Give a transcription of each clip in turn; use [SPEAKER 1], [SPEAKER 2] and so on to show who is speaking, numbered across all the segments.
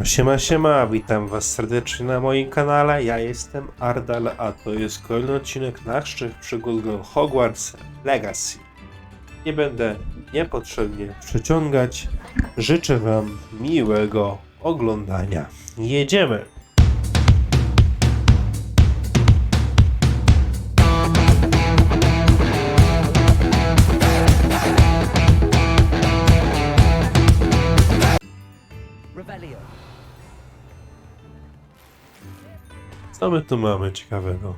[SPEAKER 1] Siema, siema, witam was serdecznie na moim kanale, ja jestem Ardal, a to jest kolejny odcinek naszych przygód do Hogwarts Legacy. Nie będę niepotrzebnie przeciągać, życzę wam miłego oglądania. Jedziemy! Co my tu mamy ciekawego?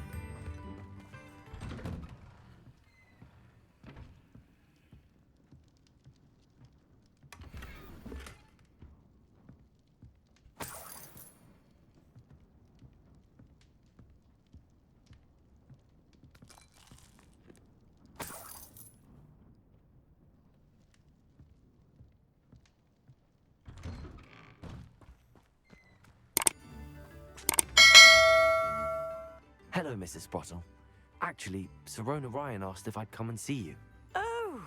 [SPEAKER 2] Hello, Mrs. Sprottle. Actually, Sirona Ryan asked if I'd come and see you.
[SPEAKER 3] Oh,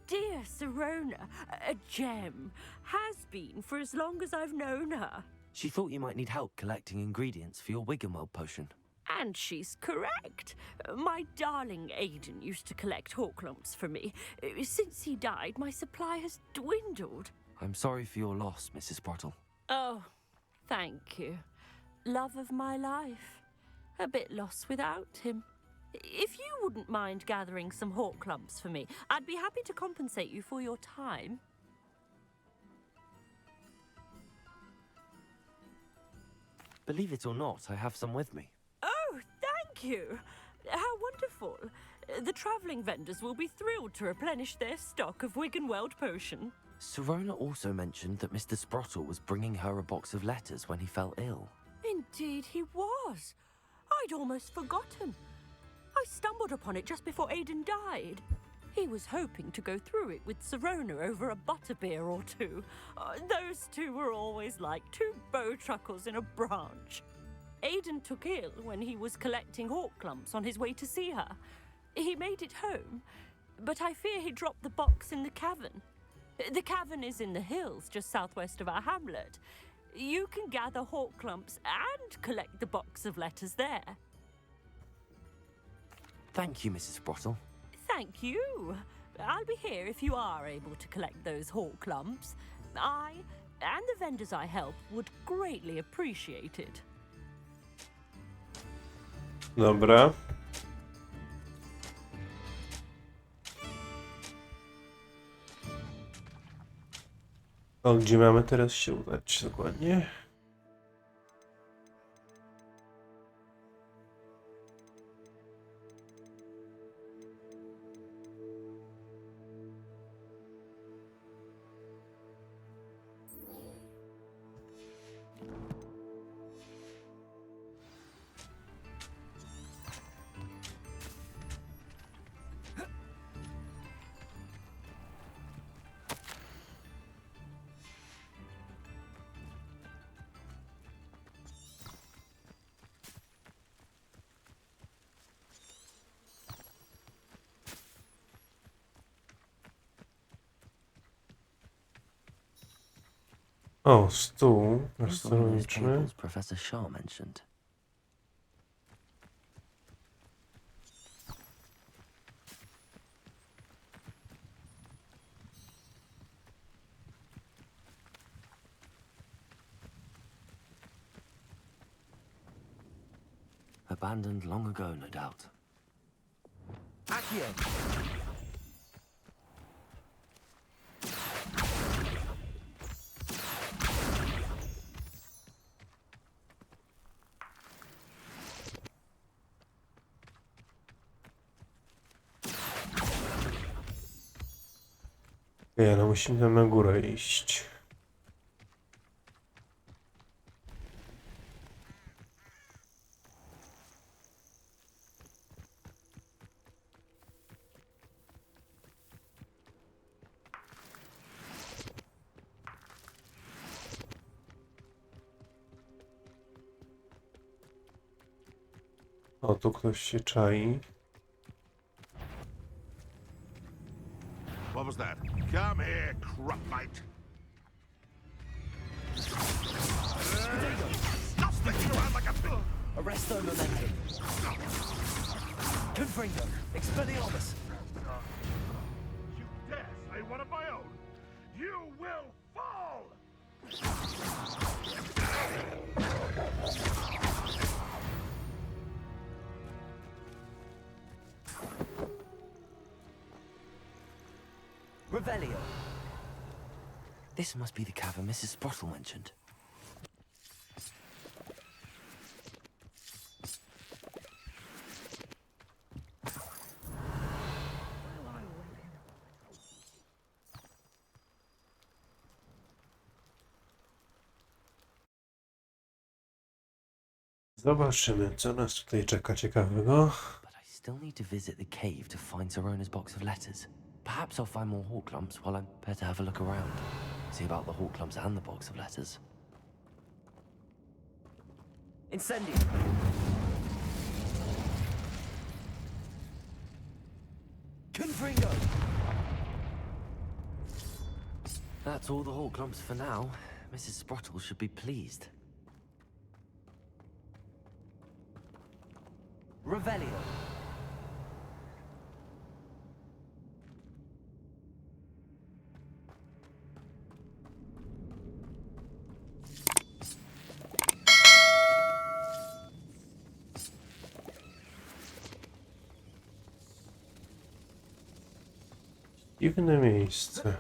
[SPEAKER 3] dear Sirona, a gem. Has been for as long as I've known her.
[SPEAKER 2] She thought you might need help collecting ingredients for your Wiggenweld potion.
[SPEAKER 3] And she's correct. My darling Aidan used to collect Horklumps for me. Since he died, my supply has dwindled.
[SPEAKER 2] I'm sorry for your loss, Mrs. Sprottle.
[SPEAKER 3] Oh, thank you. Love of my life. A bit lost without him. If you wouldn't mind gathering some Horklumps for me, I'd be happy to compensate you for your time.
[SPEAKER 2] Believe it or not, I have some with me.
[SPEAKER 3] Oh, thank you. How wonderful. The travelling vendors will be thrilled to replenish their stock of Wiggenweld potion.
[SPEAKER 2] Sirona also mentioned that Mr. Sprottle was bringing her a box of letters when he fell ill.
[SPEAKER 3] Indeed he was. I'd almost forgotten. I stumbled upon it just before Aidan died. He was hoping to go through it with Sirona over a butterbeer or two. Those two were always like two bowtruckles in a branch. Aidan took ill when he was collecting Horklumps on his way to see her. He made it home, but I fear he dropped the box in the cavern. The cavern is in the hills just southwest of our hamlet. You can gather Horklumps and collect the box of letters there.
[SPEAKER 2] Thank you, Mrs. Sprottle.
[SPEAKER 3] Thank you. I'll be here if you are able to collect those Horklumps. I and the vendors I help would greatly appreciate it.
[SPEAKER 1] Dobra. O, gdzie mamy teraz się udać dokładnie? O, stół
[SPEAKER 2] Here's one of those
[SPEAKER 1] astronomiczny.
[SPEAKER 2] tables Professor Shaw mentioned. Abandoned long ago, no doubt. Accio!
[SPEAKER 1] Ej, ale musimy tam na górę iść. O, tu ktoś się czai.
[SPEAKER 4] What was that? Come here, crop mate.
[SPEAKER 2] momentum. Confringo. Expelliarmus.
[SPEAKER 4] You dare say one of my own? You will fall!
[SPEAKER 2] Revelio. This must be the cavern Mrs. Sprottle mentioned.
[SPEAKER 1] Zobaczymy, co nas tutaj czeka ciekawego.
[SPEAKER 2] But I still need to visit the cave to find Sirona's box of letters. Perhaps I'll find more Horklumps while I'm prepared to have a look around. See about the Horklumps and the box of letters. Incendio! Confringo! That's all the Horklumps for now. Mrs. Sprottle should be pleased. Revelio.
[SPEAKER 1] Dziwne miejsce.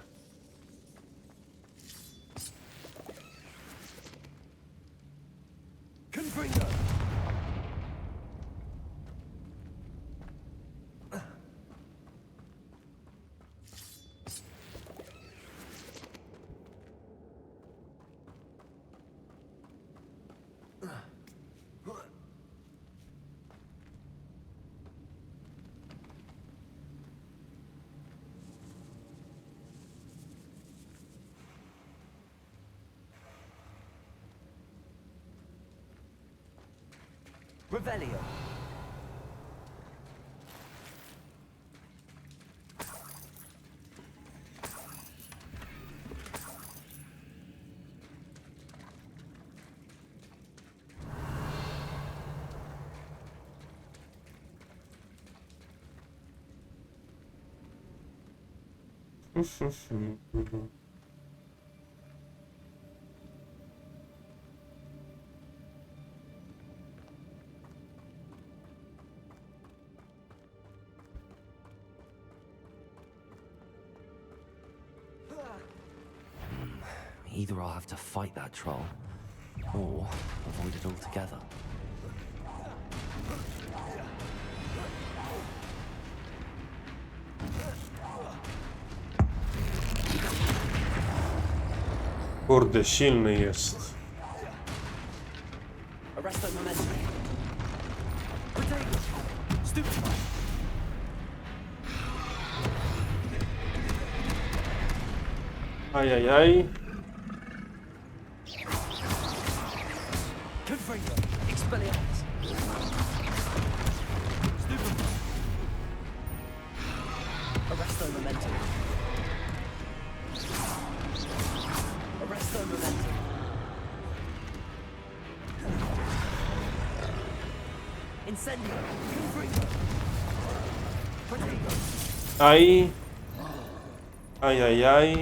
[SPEAKER 2] Confringo. Revelio. Either I'll have to fight that troll, or avoid it altogether.
[SPEAKER 1] Kurde, silny jest.
[SPEAKER 2] Arresto momentum. Protego. Stupefy.
[SPEAKER 1] Ajajaj.
[SPEAKER 2] Confringo. Expelliarmus. Stupefy. Arresto momentum. Arresto momentum. Incendio. Confringo. Protego.
[SPEAKER 1] Aj. Ajajaj.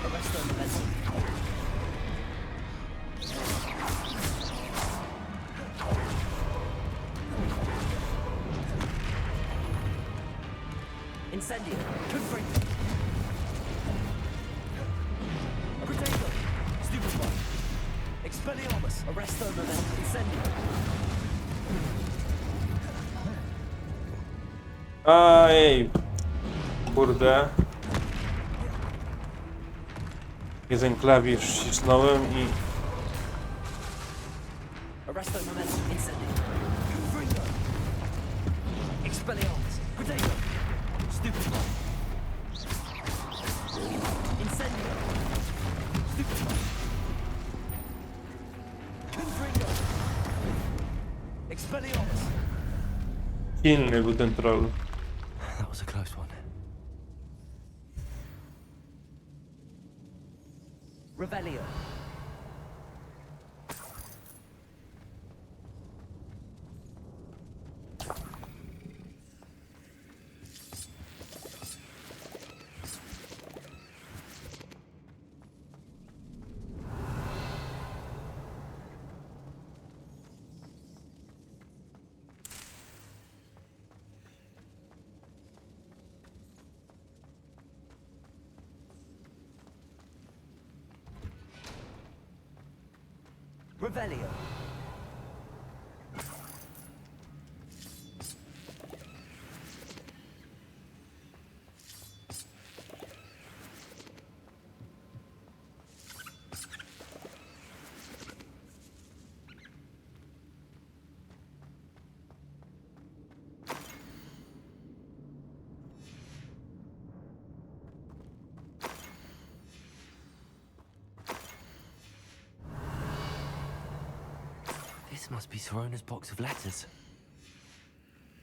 [SPEAKER 2] Arresto momentum. Incendio. Confringo. Protego. Stupefy. Expelliarmus. Arresto momentum. Incendio.
[SPEAKER 1] Aj. Kurde. Jeden klawisz ścisnąłem i...
[SPEAKER 2] Arresto momentum. Incendio. Confringo. Expelliarmus. Protego. Stupefy. Incendio. Stupefy. Confringo. Expelliarmus.
[SPEAKER 1] Silny był ten troll.
[SPEAKER 2] That was a close one. Revelio. Revelio. This must be Sirona's box of letters.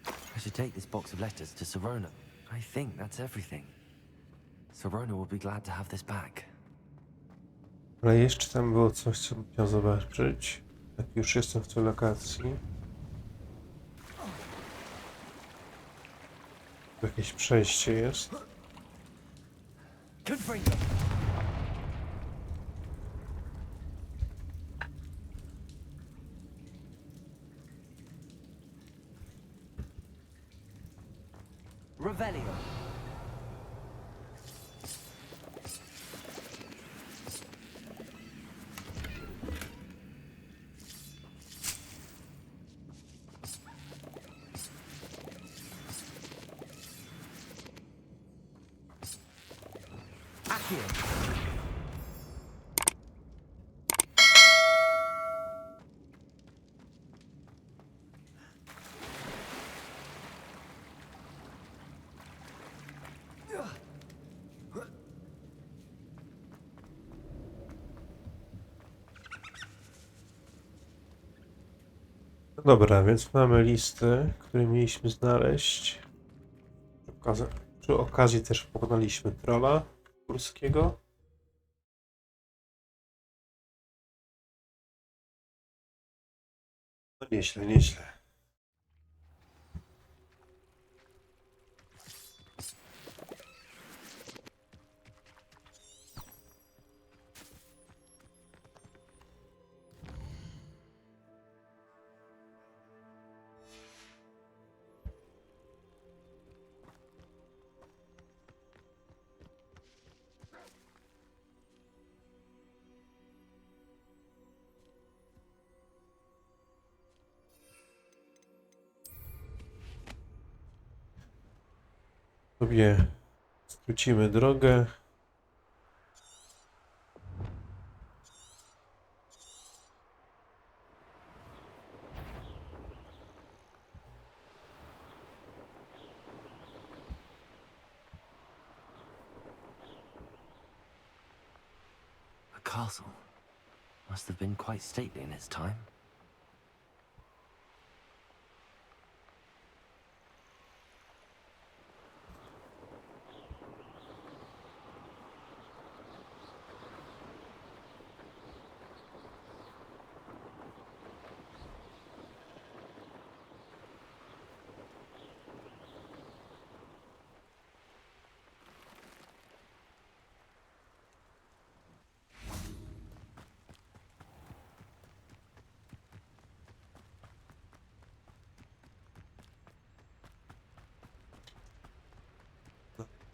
[SPEAKER 2] I should take this box of letters to Sirona. I think that's everything. Sirona will be glad to have this back.
[SPEAKER 1] Ale jeszcze tam było coś, co bym chciał zobaczyć. Jak już jestem w tej lokacji. Jakieś przejście jest.
[SPEAKER 2] Revelio. Accio.
[SPEAKER 1] No dobra, więc mamy listę, które mieliśmy znaleźć. Przy okazji też pokonaliśmy trolla górskiego. No nieźle, nieźle. Sobie skrócimy drogę.
[SPEAKER 2] The castle must have been quite stately in its time.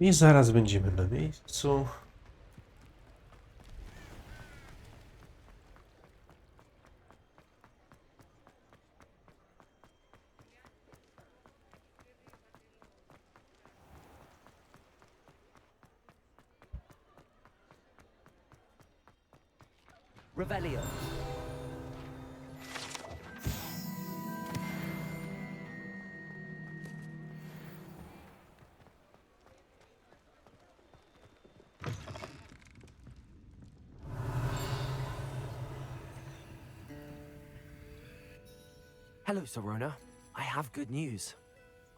[SPEAKER 1] I zaraz będziemy na miejscu.
[SPEAKER 2] Revelio. Hello, Sirona. I have good news.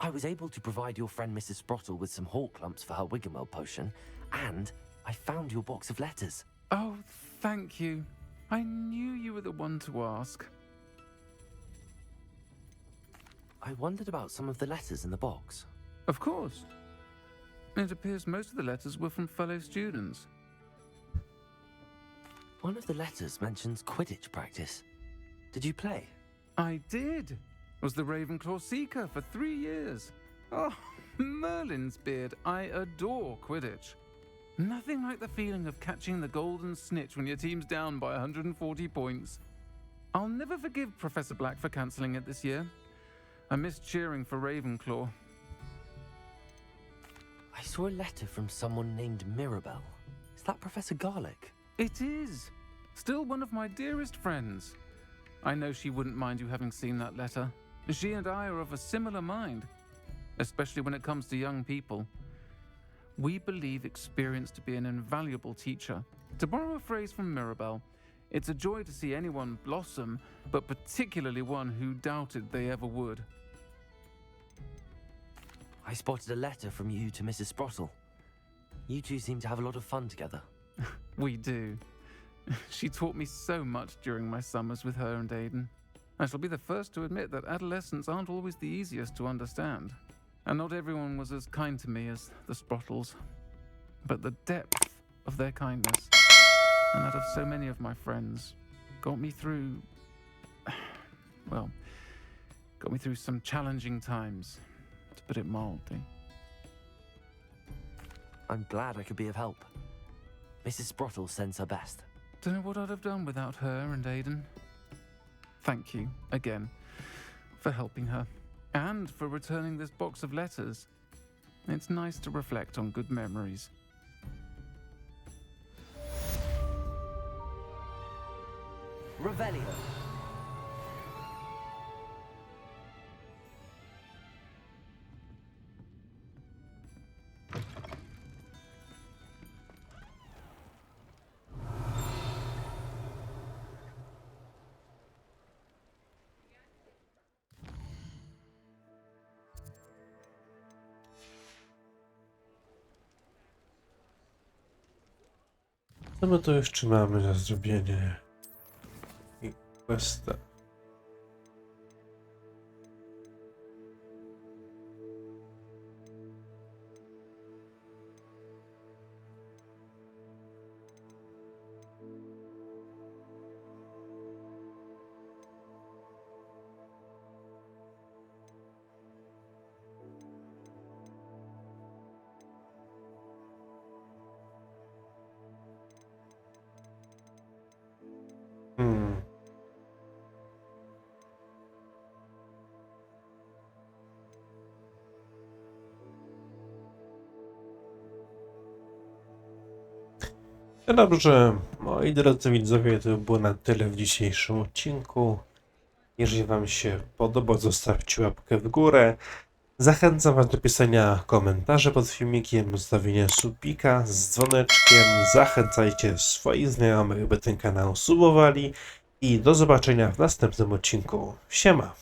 [SPEAKER 2] I was able to provide your friend Mrs. Sprottle with some hawk lumps for her Wiggenweld potion, and I found your box of letters.
[SPEAKER 5] Oh, thank you. I knew you were the one to ask.
[SPEAKER 2] I wondered about some of the letters in the box.
[SPEAKER 5] Of course. It appears most of the letters were from fellow students.
[SPEAKER 2] One of the letters mentions Quidditch practice. Did you play?
[SPEAKER 5] I did. Was the Ravenclaw Seeker for 3 years. Oh, Merlin's beard. I adore Quidditch. Nothing like the feeling of catching the golden snitch when your team's down by 140 points. I'll never forgive Professor Black for cancelling it this year. I missed cheering for Ravenclaw.
[SPEAKER 2] I saw a letter from someone named Mirabelle. Is that Professor Garlick?
[SPEAKER 5] It is. Still one of my dearest friends. I know she wouldn't mind you having seen that letter. She and I are of a similar mind, especially when it comes to young people. We believe experience to be an invaluable teacher. To borrow a phrase from Mirabelle, it's a joy to see anyone blossom, but particularly one who doubted they ever would.
[SPEAKER 2] I spotted a letter from you to Mrs. Sprottle. You two seem to have a lot of fun together.
[SPEAKER 5] We do. She taught me so much during my summers with her and Aidan. I shall be the first to admit that adolescents aren't always the easiest to understand. And not everyone was as kind to me as the Sprottles. But the depth of their kindness, and that of so many of my friends, got me through... well, got me through some challenging times, to put it mildly.
[SPEAKER 2] I'm glad I could be of help. Mrs. Sprottle sends her best.
[SPEAKER 5] Don't know what I'd have done without her and Aidan. Thank you, again, for helping her, and for returning this box of letters. It's nice to reflect on good memories.
[SPEAKER 2] Revelio.
[SPEAKER 1] Co my tu jeszcze mamy na zrobienie? I questa. No dobrze, moi drodzy widzowie, to było na tyle w dzisiejszym odcinku. Jeżeli wam się podoba, zostawcie łapkę w górę. Zachęcam was do pisania komentarzy pod filmikiem, zostawienia subika z dzwoneczkiem. Zachęcajcie swoich znajomych, by ten kanał subowali. I do zobaczenia w następnym odcinku. Siema!